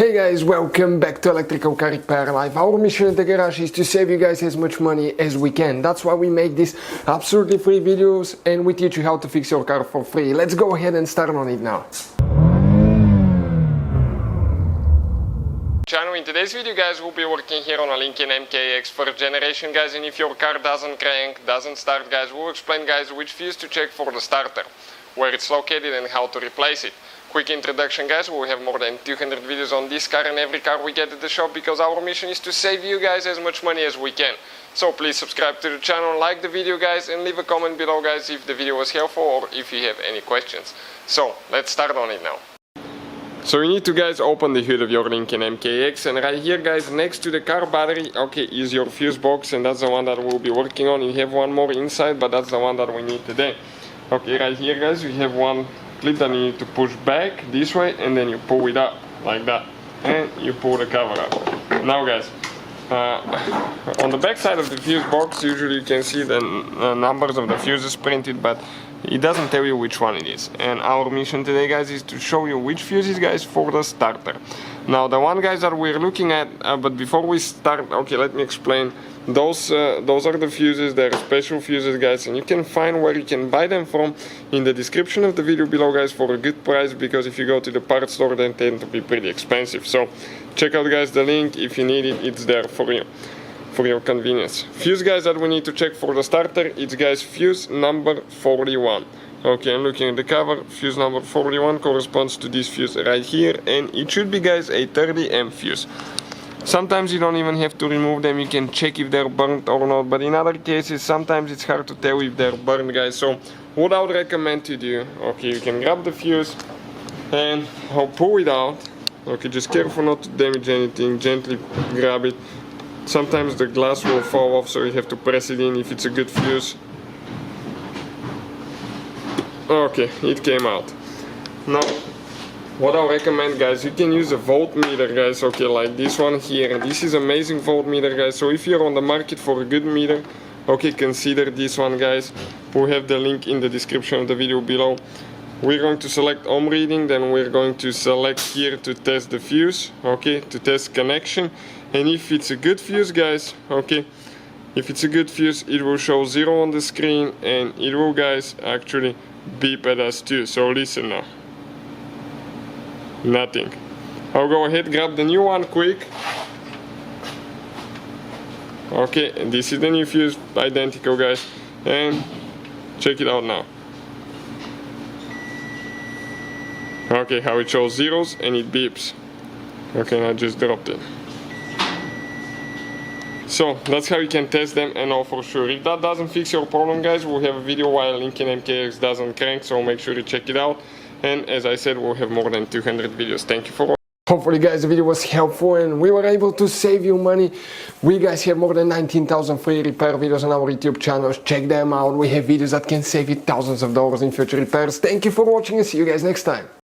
Hey guys, welcome back to Electrical Car Repair Live. Our mission at the garage is to save you guys as much money as we can. That's why we make these absolutely free videos and we teach you how to fix your car for free. Let's go ahead and start on it now. Channel. In today's video guys, we'll be working here on a Lincoln MKX first generation guys, and if your car doesn't crank, doesn't start guys, we'll explain guys which fuse to check for the starter, where it's located and how to replace it. Quick introduction guys, we have more than 200 videos on this car and every car we get at the shop because our mission is to save you guys as much money as we can. So please subscribe to the channel, like the video guys, and leave a comment below guys if the video was helpful or if you have any questions. So let's start on it now. So you need to guys open the hood of your Lincoln MKX, and right here guys next to the car battery, okay, is your fuse box, and that's the one that we'll be working on. You have one more inside, but that's the one that we need today. Okay, right here guys we have one clip that you need to push back this way, and then you pull it up like that, and you pull the cover up. Now guys, on the back side of the fuse box usually you can see the numbers of the fuses printed, but it doesn't tell you which one it is, and our mission today guys is to show you which fuses guys for the starter. Now the one guys that we're looking at, but before we start, okay, let me explain. Those are the fuses. They're special fuses guys, and you can find where you can buy them from in the description of the video below guys for a good price, because if you go to the parts store they tend to be pretty expensive. So check out guys the link, if you need it, it's there for you, for your convenience. Fuse guys that we need to check for the starter, it's guys fuse number 41. Okay, I'm looking at the cover. Fuse number 41 corresponds to this fuse right here, and it should be guys a 30 fuse. Sometimes you don't even have to remove them, you can check if they're burnt or not, but in other cases sometimes it's hard to tell if they're burnt guys. So what I would recommend to do, okay, you can grab the fuse and pull it out. Okay, just careful not to damage anything, gently grab it. Sometimes the glass will fall off, so you have to press it in if it's a good fuse. Okay, it came out. Now what I recommend guys, you can use a voltmeter guys, okay, like this one here. This is amazing voltmeter guys, so if you're on the market for a good meter, okay, consider this one guys. We have the link in the description of the video below. We're going to select ohm reading, then we're going to select here to test the fuse, okay, to test connection. And if it's a good fuse guys, okay, if it's a good fuse, it will show 0 on the screen, and it will guys actually beep at us too. So listen now. Nothing. I'll go ahead, grab the new one quick. Okay, and this is the new fuse, identical guys, and check it out now. Okay, how it shows zeros and it beeps. Okay, I just dropped it. So that's how you can test them and know for sure. If that doesn't fix your problem guys, we'll have a video why Lincoln MKX doesn't crank, so make sure you check it out. And as I said, we'll have more than 200 videos. Thank you for watching. Hopefully guys the video was helpful and we were able to save you money. We guys have more than 19,000 free repair videos on our YouTube channels. Check them out. We have videos that can save you thousands of dollars in future repairs. Thank you for watching and see you guys next time.